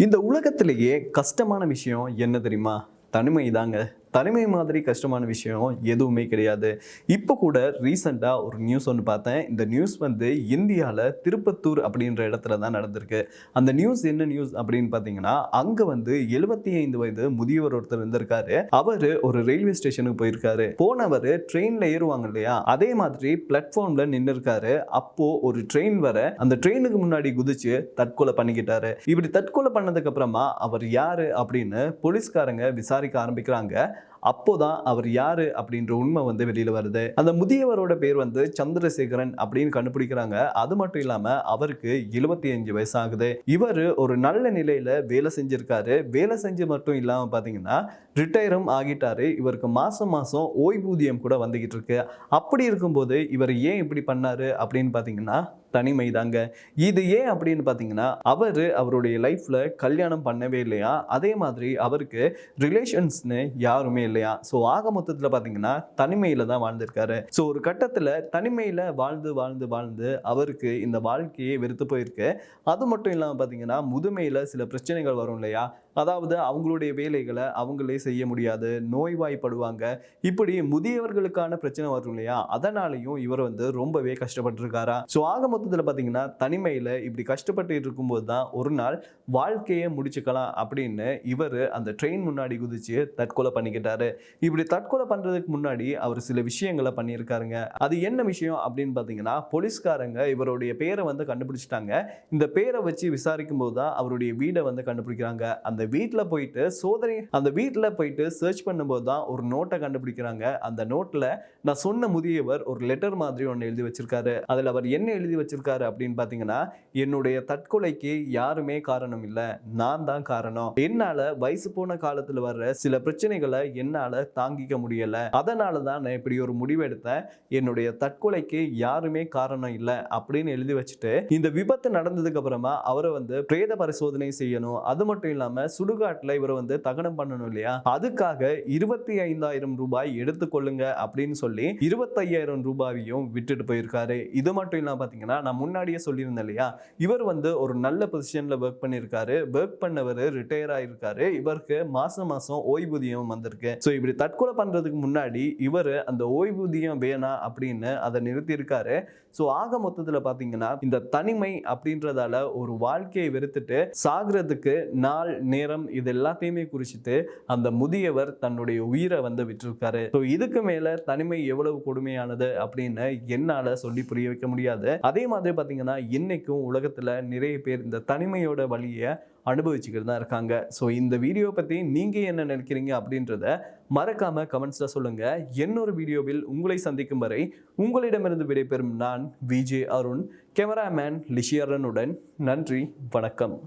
இந்த உலகத்திலேயே கஷ்டமான விஷயம் என்ன தெரியுமா? தனிமை தாங்க. தனிமை மாதிரி கஷ்டமான விஷயம் எதுவுமே கிடையாது. இப்போ கூட ரீசெண்டாக ஒரு நியூஸ் ஒன்று பார்த்தேன். இந்த நியூஸ் வந்து இந்தியாவில் திருப்பத்தூர் அப்படின்ற இடத்துல தான் நடந்திருக்கு. அந்த நியூஸ் என்ன நியூஸ் அப்படின்னு பார்த்தீங்கன்னா, அங்கே வந்து 75 வயது முதியவர் ஒருத்தர் இருந்திருக்காரு. அவர் ஒரு ரயில்வே ஸ்டேஷனுக்கு போயிருக்காரு. போனவர் ட்ரெயினில் ஏறுவாங்க இல்லையா, அதே மாதிரி பிளாட்ஃபார்மில் நின்று இருக்காரு. அப்போ ஒரு ட்ரெயின் வர அந்த ட்ரெயினுக்கு முன்னாடி குதிச்சு தற்கொலை பண்ணிக்கிட்டாரு. இப்படி தற்கொலை பண்ணதுக்கு அப்புறமா அவர் யாரு அப்படின்னு போலீஸ்காரங்க விசாரிக்க ஆரம்பிக்கிறாங்க. அப்போதான் அவர் யாரு அப்படின்ற உண்மை வந்து வெளியில வருது. அந்த முதியவரோட பேர் வந்து சந்திரசேகரன் அப்படின்னு கண்டுபிடிக்கிறாங்க. அது மட்டும் இல்லாம அவருக்கு 75 வயசு ஆகுது. இவர் ஒரு நல்ல நிலையில வேலை செஞ்சிருக்காரு. வேலை செஞ்சு மட்டும் இல்லாம பாத்தீங்கன்னா ரிட்டையரும் ஆகிட்டாரு. இவருக்கு மாசம் மாசம் ஓய்வூதியம் கூட வந்துகிட்டு இருக்கு. அப்படி இருக்கும்போது இவர் ஏன் இப்படி பண்ணாரு அப்படின்னு பாத்தீங்கன்னா தனிமை தாங்க. இது ஏன் அப்படின்னு பார்த்தீங்கன்னா, அவருடைய லைஃப்ல கல்யாணம் பண்ணவே இல்லையா, அதே மாதிரி அவருக்கு ரிலேஷன்ஸ்னு யாருமே இல்லையா. ஸோ ஆக மொத்தத்தில் பார்த்தீங்கன்னா தனிமையில தான் வாழ்ந்திருக்காரு. ஸோ ஒரு கட்டத்தில் தனிமையில வாழ்ந்து வாழ்ந்து வாழ்ந்து அவருக்கு இந்த வாழ்க்கையே வெறுத்து போயிருக்கு. அது மட்டும் இல்லாமல் பார்த்தீங்கன்னா முதுமையில் சில பிரச்சனைகள் வரும் இல்லையா, அதாவது அவங்களுடைய வேலைகளை அவங்களே செய்ய முடியாது, நோய்வாய்ப்படுவாங்க. இப்படி முதியவர்களுக்கான பிரச்சனை வரும் இல்லையா, அதனாலையும் இவர் வந்து ரொம்பவே கஷ்டப்பட்டிருக்காரா. ஸோ ஆக மொத்தத்தில் பார்த்தீங்கன்னா தனிமையில் இப்படி கஷ்டப்பட்டு இருக்கும்போது தான் ஒரு நாள் வாழ்க்கையை முடிச்சுக்கலாம் அப்படின்னு இவர் அந்த ட்ரெயின் முன்னாடி குதிச்சு தற்கொலை பண்ணிக்கிட்டாரு. இப்படி தற்கொலை பண்ணுறதுக்கு முன்னாடி அவர் சில விஷயங்களை பண்ணியிருக்காருங்க. அது என்ன விஷயம் அப்படின்னு பார்த்தீங்கன்னா, போலீஸ்காரங்க இவருடைய பேரை வந்து கண்டுபிடிச்சிட்டாங்க. இந்த பேரை வச்சு விசாரிக்கும் போது தான் அவருடைய வீடை வந்து கண்டுபிடிக்கிறாங்க. அந்த வீட்டில் போயிட்டு சர்ச் பண்ணும்போது தான் ஒரு நோட்டை கண்டுபிடிக்கிறாங்க. அந்த நோட்டில் நான் சொன்ன முதியவர் ஒரு லெட்டர் மாதிரி ஒன்று எழுதி வச்சிருக்காரு. அதில் அவர் என்ன எழுதி வச்சிருக்காரு அப்படின்னு பார்த்தீங்கன்னா, என்னுடைய தற்கொலைக்கு யாருமே காரணம் இல்லை, நான் தான் காரணம். என்னால வயசு போன காலத்தில் வர்ற சில பிரச்சனைகளை என்னால தாங்கிக்க முடியல, அதனால தான் நான் இப்படி ஒரு முடிவு எடுத்தேன். என்னுடைய தற்கொலைக்கு யாருமே காரணம் இல்லை அப்படின்னு எழுதி வச்சுட்டு இந்த விபத்து நடந்ததுக்கு அப்புறமா அவரை வந்து பிரேத பரிசோதனை செய்யணும். அது மட்டும் இல்லாம சுடுகாட்டில் இவரை வந்து தகனம் பண்ணணும் இல்லையா, அதுக்காக 25,000 ரூபாய் எடுத்துக்கொள்ளுங்க அப்படின்னு சொல்லி 25,000 ரூபாயையும் விட்டுட்டு போயிருக்காரு. இது மட்டும் இல்லாம பாத்தீங்கன்னா, நான் முன்னாடியே சொல்லியிருந்தேன் இல்லையா, இவர் வந்து ஒரு நல்ல பொசிஷன்ல ஒர்க் பண்ணியிருக்காரு. ஒர்க் பண்ணவர் ரிட்டையர் ஆயிருக்காரு. இவருக்கு மாசம் மாசம் ஓய்வூதியம் வந்திருக்கு. ஸோ இப்படி தற்கொலை பண்றதுக்கு முன்னாடி இவர் அந்த ஓய்வூதியம் வேணாம் அப்படின்னு அதை நிறுத்தி இருக்காரு. ஸோ ஆக மொத்தத்தில் பார்த்தீங்கன்னா இந்த தனிமை அப்படின்றதால ஒரு வாழ்க்கையை வெறுத்துட்டு சாகிறதுக்கு நாள் நேரம் இது எல்லாத்தையுமே குறிச்சிட்டு அந்த முதியவர் தன்னுடைய உயிரை வந்து விட்டிருக்காரு. ஸோ இதுக்கு மேல தனிமை எவ்வளவு கொடுமையானது அப்படின்னு என்னால சொல்லி புரிய வைக்க முடியாது. அதே மாதிரி பார்த்தீங்கன்னா இன்னைக்கும் உலகத்துல நிறைய பேர் இந்த தனிமையோட வழியை அனுபவிச்சுக்கிட்டு தான் இருக்காங்க. ஸோ இந்த வீடியோ பற்றி நீங்கள் என்ன நினைக்கிறீங்க அப்படின்றத மறக்காம கமெண்ட்ஸில் சொல்லுங்க. இன்னொரு வீடியோவில் உங்களை சந்திக்கும் வரை உங்களிடமிருந்து விடைபெறும் நான் விஜே அருண், கேமராமேன் லிஷியரனுடன். நன்றி, வணக்கம்.